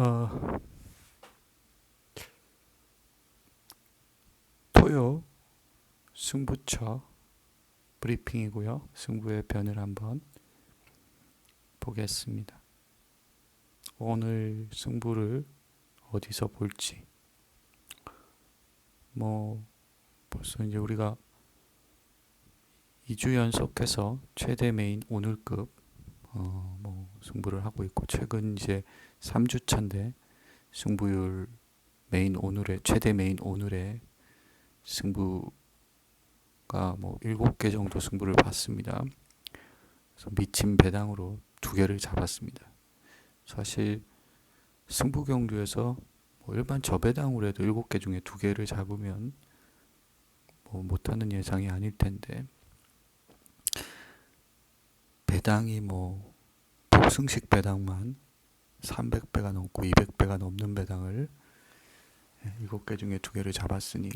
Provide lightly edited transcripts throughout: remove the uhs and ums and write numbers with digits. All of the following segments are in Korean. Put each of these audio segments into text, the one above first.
어, 토요 승부처 브리핑이고요. 승부의 변을 한번 보겠습니다. 오늘 승부를 어디서 볼지. 뭐 벌써 이제 우리가 2주 연속해서 최대 메인 오늘급 뭐 승부를 하고 있고, 최근 이제 3주 차인데 승부율 메인 오늘의 최대 메인 오늘의 승부가 뭐 7개 정도 승부를 봤습니다. 그래서 미친 배당으로 2개를 잡았습니다. 사실 승부 경주에서 뭐 일반 저배당으로 해도 7개 중에 2개를 잡으면 뭐 못하는 예상이 아닐 텐데, 배당이 뭐 복승식 배당만 300배가 넘고 200배가 넘는 배당을 7개 중에 2개를 잡았으니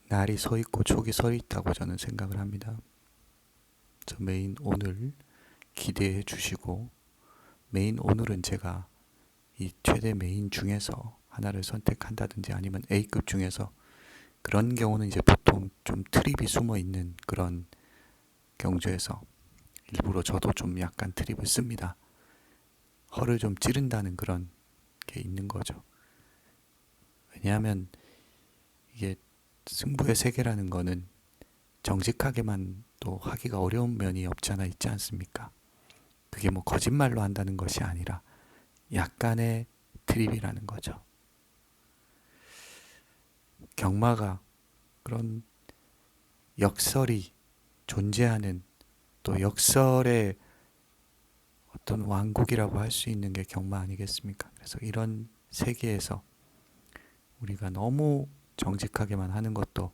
날이 서 있고 촉이 서 있다고 저는 생각을 합니다. 저 메인 오늘 기대해 주시고, 메인 오늘은 제가 이 최대 메인 중에서 하나를 선택한다든지 아니면 A급 중에서, 그런 경우는 이제 보통 좀 트립이 숨어 있는 그런 경주에서 일부러 저도 좀 약간 트립을 씁니다. 허를 좀 찌른다는 그런 게 있는 거죠. 왜냐하면 이게 승부의 세계라는 거는 정직하게만 또 하기가 어려운 면이 없지 않아 있지 않습니까? 그게 뭐 거짓말로 한다는 것이 아니라 약간의 트립이라는 거죠. 경마가 그런 역설이 존재하는, 또 역설의 어떤 왕국이라고 할 수 있는 게 경마 아니겠습니까? 그래서 이런 세계에서 우리가 너무 정직하게만 하는 것도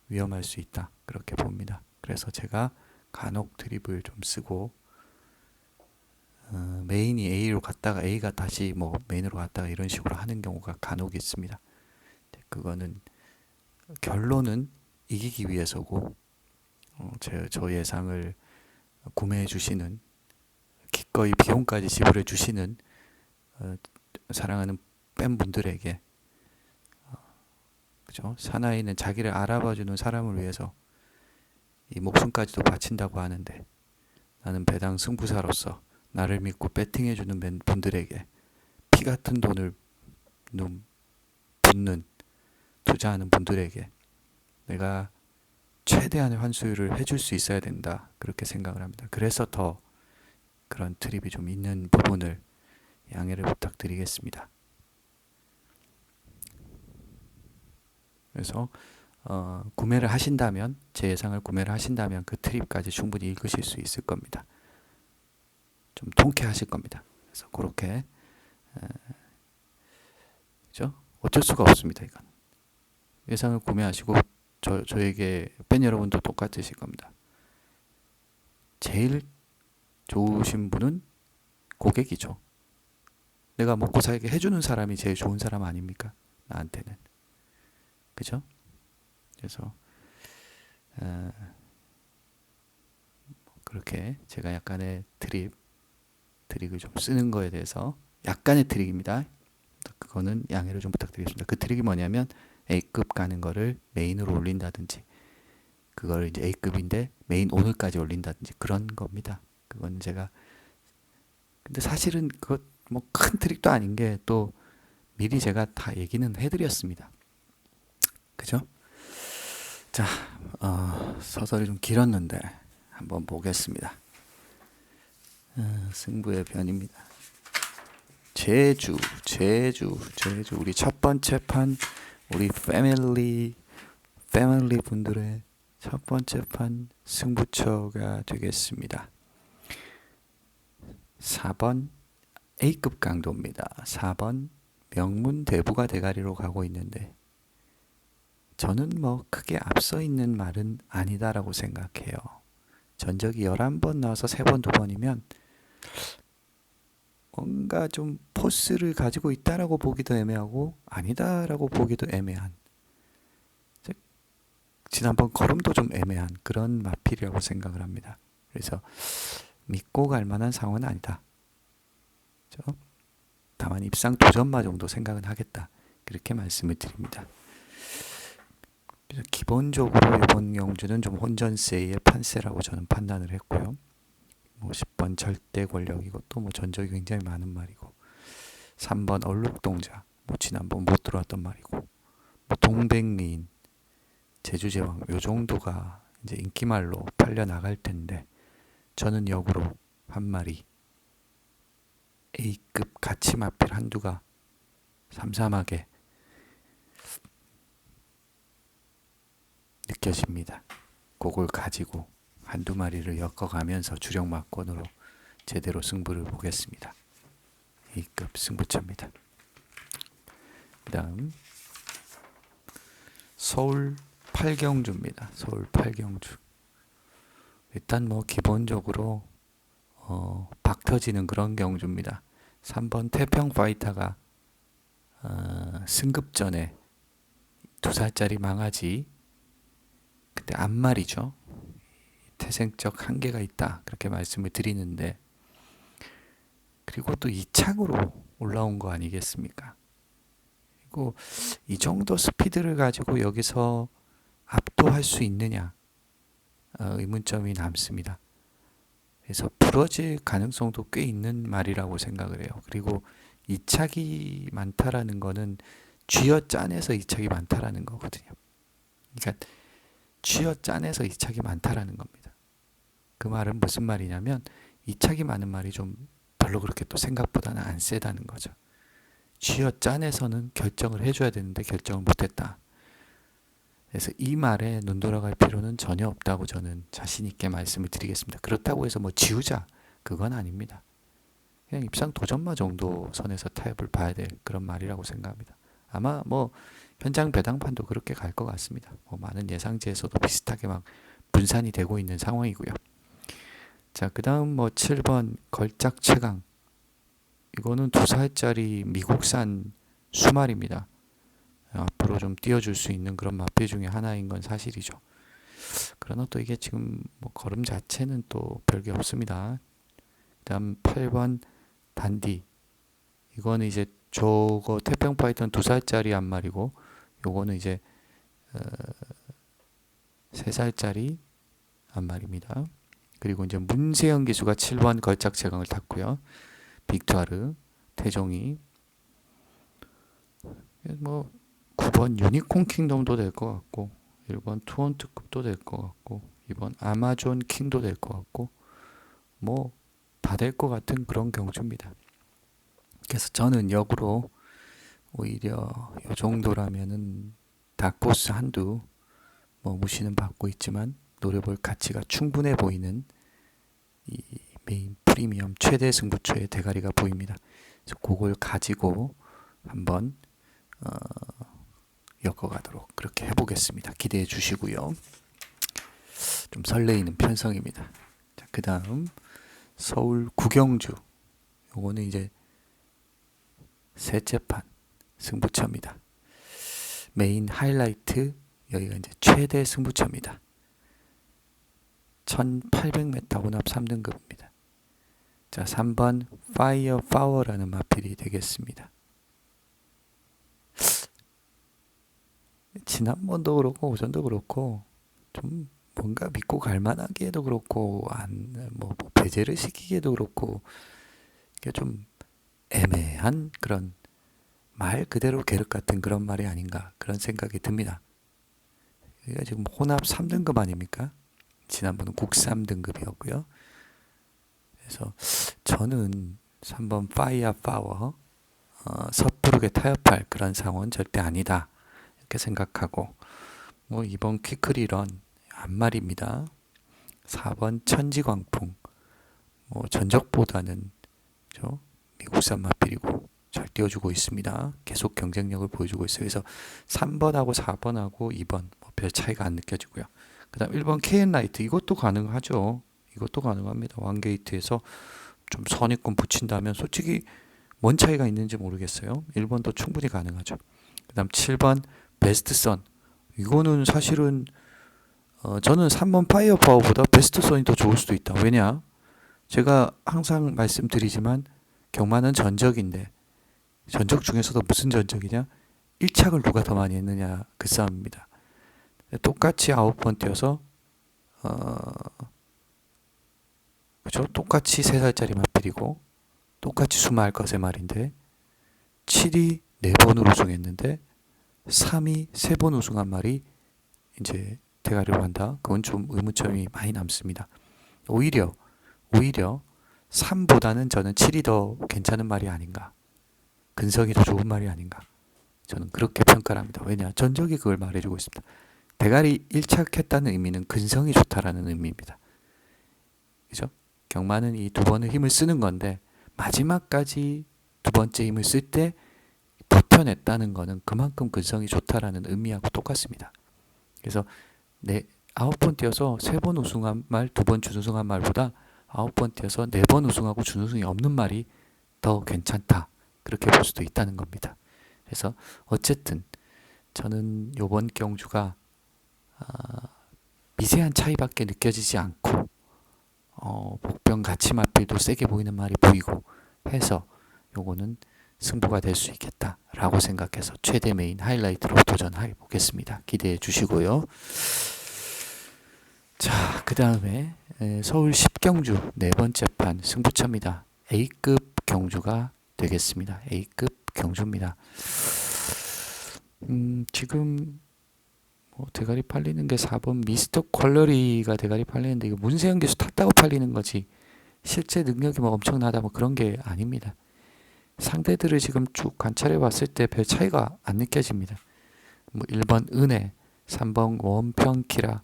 위험할 수 있다, 그렇게 봅니다. 그래서 제가 간혹 드립을 좀 쓰고, 메인이 A로 갔다가 A가 다시 뭐 메인으로 갔다가 이런 식으로 하는 경우가 간혹 있습니다. 그거는 결론은 이기기 위해서고, 저 예상을 구매해 주시는, 기꺼이 비용까지 지불해 주시는 사랑하는 팬분들에게, 그죠? 사나이는 자기를 알아봐주는 사람을 위해서 이 목숨까지도 바친다고 하는데, 나는 배당 승부사로서 나를 믿고 배팅해주는 분들에게 피 같은 돈을 붓는, 투자하는 분들에게 내가 최대한의 환수율을 해줄 수 있어야 된다, 그렇게 생각을 합니다. 그래서 더 그런 트립이 좀 있는 부분을 양해를 부탁드리겠습니다. 그래서 구매를 하신다면, 제 예상을 구매를 하신다면 그 트립까지 충분히 읽으실 수 있을 겁니다. 좀 통쾌하실 겁니다. 그래서 그렇게 그죠? 어쩔 수가 없습니다. 이건 예상을 구매하시고 저에게 팬 여러분도 똑같으실 겁니다. 제일 좋으신 분은 고객이죠. 내가 먹고 살게 해주는 사람이 제일 좋은 사람 아닙니까? 나한테는. 그죠? 그래서 그렇게 제가 약간의 트릭을 좀 쓰는 거에 대해서, 약간의 트릭입니다. 그거는 양해를 좀 부탁드리겠습니다. 그 트릭이 뭐냐면 A급 가는 거를 메인으로 올린다든지, 그걸 이제 A급인데 메인 오늘까지 올린다든지 그런 겁니다. 그건 제가, 근데 사실은 그것 뭐 큰 트릭도 아닌 게 또 미리 제가 다 얘기는 해드렸습니다. 그죠? 자, 서설이 좀 길었는데 한번 보겠습니다. 승부의 변입니다. 제주 우리 첫 번째 판, 우리 패밀리 분들의 첫 번째 판 승부처가 되겠습니다. 4번 A급 강도입니다. 4번 명문 대부가 대가리로 가고 있는데, 저는 뭐 크게 앞서 있는 말은 아니다라고 생각해요. 전적이 11번 나와서 3번, 2번이면 뭔가 좀 포스를 가지고 있다라고 보기도 애매하고 아니다라고 보기도 애매한, 지난번 걸음도 좀 애매한 그런 마필이라고 생각을 합니다. 그래서 믿고 갈 만한 상황은 아니다, 다만 입상 도전마 정도 생각은 하겠다. 그렇게 말씀을 드립니다. 그래서 기본적으로 이번 경주는 좀 혼전세의 판세라고 저는 판단을 했고요. 뭐 10번 절대 권력 이것도 뭐 전적이 굉장히 많은 말이고 3번 얼룩동자 뭐 지난번 못 들어왔던 말이고 뭐 동백미인 제주제왕 요 정도가 이제 인기말로 팔려 나갈 텐데 저는 역으로 한 마리 A급 가치 마필 한두가 삼삼하게 느껴집니다. 그걸 가지고 한두 마리를 엮어가면서 주력 막권으로 제대로 승부를 보겠습니다. A급 승부처입니다. 그 다음 서울 8경주입니다. 서울 8경주. 일단 뭐 기본적으로 박 터지는 그런 경주입니다. 3번 태평파이터가 승급 전에 2살짜리 망아지 그때 앞말이죠. 태생적 한계가 있다 그렇게 말씀을 드리는데 그리고 또 2착으로 올라온 거 아니겠습니까? 그리고 이 정도 스피드를 가지고 여기서 압도할 수 있느냐 의문점이 남습니다. 그래서 부러질 가능성도 꽤 있는 말이라고 생각을 해요. 그리고 2착이 많다라는 거는 쥐어짠에서 2착이 많다라는 거거든요. 그러니까 쥐어짠에서 2착이 많다라는 겁니다. 그 말은 무슨 말이냐면 2착이 많은 말이 좀 별로 그렇게 또 생각보다는 안 세다는 거죠. 쥐어짠에서는 결정을 해줘야 되는데 결정을 못했다. 그래서 이 말에 눈 돌아갈 필요는 전혀 없다고 저는 자신 있게 말씀을 드리겠습니다. 그렇다고 해서 뭐 지우자 그건 아닙니다. 그냥 입상 도전마 정도 선에서 타협을 봐야 될 그런 말이라고 생각합니다. 아마 뭐 현장 배당판도 그렇게 갈 것 같습니다. 뭐 많은 예상지에서도 비슷하게 막 분산이 되고 있는 상황이고요. 자, 그 다음 뭐 7번 걸작 최강. 이거는 2살짜리 미국산 수말입니다. 앞으로 좀 띄워줄 수 있는 그런 마필 중에 하나인 건 사실이죠. 그러나 또 이게 지금 뭐 걸음 자체는 또 별게 없습니다. 그다음 8번 단디. 이거는 이제 저거 태평파이터는 2살짜리 한 마리고 요거는 이제 3살짜리 한 마리입니다. 그리고 이제 문세영 기수가 7번 걸작 최강을 탔고요. 빅투아르, 태종이 뭐 9번 유니콘 킹덤도 될 것 같고 1번 투원트급도 될 것 같고 2번 아마존 킹도 될 것 같고 뭐 다 될 것 같은 그런 경주입니다. 그래서 저는 역으로 오히려 이 정도라면은 다코스 한두 뭐 무시는 받고 있지만 노려볼 가치가 충분해 보이는 이 메인 프리미엄 최대 승부처의 대가리가 보입니다. 그래서 그걸 가지고 한번 엮어가도록 그렇게 해보겠습니다. 기대해 주시고요. 좀 설레이는 편성입니다. 자, 그 다음 서울 구경주. 요거는 이제 셋째 판 승부처입니다. 메인 하이라이트 여기가 이제 최대 승부처입니다. 1800m 혼합 3등급입니다. 자, 3번 파이어 파워라는 마필이 되겠습니다. 지난번도 그렇고 오전도 그렇고 좀 뭔가 믿고 갈만하기에도 그렇고 뭐 배제를 시키기에도 그렇고 이게 좀 애매한 그런 말 그대로 계륵 같은 그런 말이 아닌가 그런 생각이 듭니다. 여기가 지금 혼합 3등급 아닙니까? 지난번은 국 3등급이었고요. 그래서 저는 3번 파이어 파워 섣부르게 타협할 그런 상황은 절대 아니다 이렇게 생각하고 뭐 이번 퀴크리런 앞말입니다. 4번 천지광풍 뭐 전적보다는 미국산 마필이고 잘 띄워주고 있습니다. 계속 경쟁력을 보여주고 있어요. 그래서 3번하고 4번하고 2번 뭐 별 차이가 안 느껴지고요. 그 다음 1번 KN라이트 이것도 가능하죠. 이것도 가능합니다. 왕게이트에서 좀 선입권 붙인다면 솔직히 뭔 차이가 있는지 모르겠어요. 1번도 충분히 가능하죠. 그 다음 7번 베스트선 이거는 사실은 저는 3번 파이어 파워보다 베스트선이 더 좋을 수도 있다. 왜냐? 제가 항상 말씀드리지만 경마는 전적인데 전적 중에서도 무슨 전적이냐? 1착을 누가 더 많이 했느냐 그 싸움입니다. 똑같이 9번 뛰어서 그죠? 똑같이 3살짜리 맞들이고 똑같이 수마할 것의 말인데 7이 4번을 우승했는데 3이 3번 우승한 말이 이제 대가리로 간다. 그건 좀 의문점이 많이 남습니다. 오히려 3보다는 저는 7이 더 괜찮은 말이 아닌가. 근성이 더 좋은 말이 아닌가. 저는 그렇게 평가를 합니다. 왜냐? 전적이 그걸 말해주고 있습니다. 대가리 1착했다는 의미는 근성이 좋다라는 의미입니다. 그죠? 경마는 이 2번의 힘을 쓰는 건데 마지막까지 2번째 힘을 쓸 때 버텨냈다는 거는 그만큼 근성이 좋다라는 의미하고 똑같습니다. 그래서 9번 뛰어서 3번 우승한 말, 2번 준우승한 말보다 9번 뛰어서 4번 우승하고 준우승이 없는 말이 더 괜찮다. 그렇게 볼 수도 있다는 겁니다. 그래서 어쨌든 저는 이번 경주가 미세한 차이밖에 느껴지지 않고 복병 가치 맞비도 세게 보이는 말이 보이고 해서 요거는 승부가 될 수 있겠다라고 생각해서 최대 메인 하이라이트로 도전해 보겠습니다. 기대해 주시고요. 자, 그 다음에 서울 10경주 네 번째 판 승부차입니다. A급 경주가 되겠습니다. A급 경주입니다. 지금 대가리 팔리는 게 4번 미스터 퀄러리가 대가리 팔리는데 이거 문세영 기수 탔다고 팔리는 거지 실제 능력이 뭐 엄청나다 뭐 그런 게 아닙니다. 상대들을 지금 쭉 관찰해 봤을 때 별 차이가 안 느껴집니다. 뭐 1번 은혜, 3번 원평키라,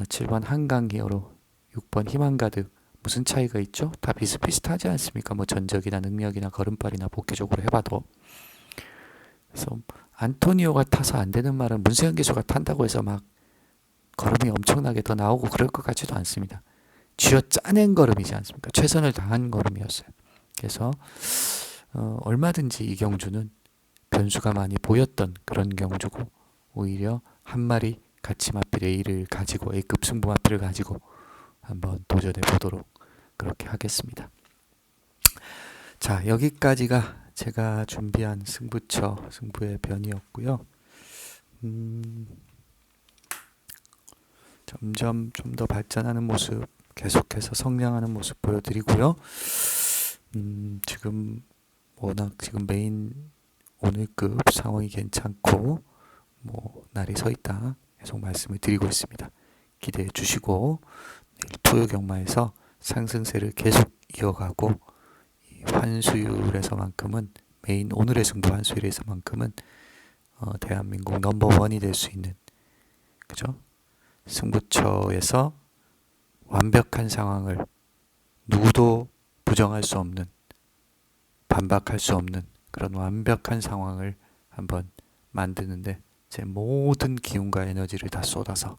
7번 한강히어로, 6번 희망가득 무슨 차이가 있죠? 다 비슷비슷하지 않습니까? 뭐 전적이나 능력이나 걸음발이나 복귀적으로 해봐도. 그래서 안토니오가 타서 안 되는 말은 문세영 기수가 탄다고 해서 막 걸음이 엄청나게 더 나오고 그럴 것 같지도 않습니다. 쥐어 짜낸 걸음이지 않습니까? 최선을 다한 걸음이었어요. 그래서 얼마든지 이 경주는 변수가 많이 보였던 그런 경주고 오히려 한 마리 가치 마필 A를 가지고 A급 승부 마필을 가지고 한번 도전해 보도록 그렇게 하겠습니다. 자, 여기까지가 제가 준비한 승부처 승부의 변이었고요. 점점 좀 더 발전하는 모습 계속해서 성장하는 모습 보여드리고요. 지금 워낙 지금 메인 오늘급 상황이 괜찮고 뭐 날이 서 있다 계속 말씀을 드리고 있습니다. 기대해 주시고 내일 토요 경마에서 상승세를 계속 이어가고 이 환수율에서만큼은 메인 오늘의 승부 환수율에서만큼은 대한민국 넘버원이 될 수 있는 그죠? 승부처에서 완벽한 상황을 누구도 부정할 수 없는 반박할 수 없는 그런 완벽한 상황을 한번 만드는데 제 모든 기운과 에너지를 다 쏟아서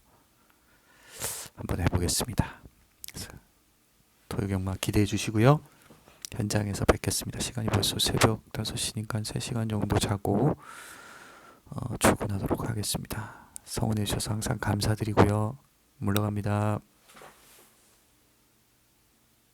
한번 해보겠습니다. 토요경마 기대해 주시고요. 현장에서 뵙겠습니다. 시간이 벌써 새벽 5시니까 3시간 정도 자고 출근하도록 하겠습니다. 성원해 주셔서 항상 감사드리고요. 물러갑니다.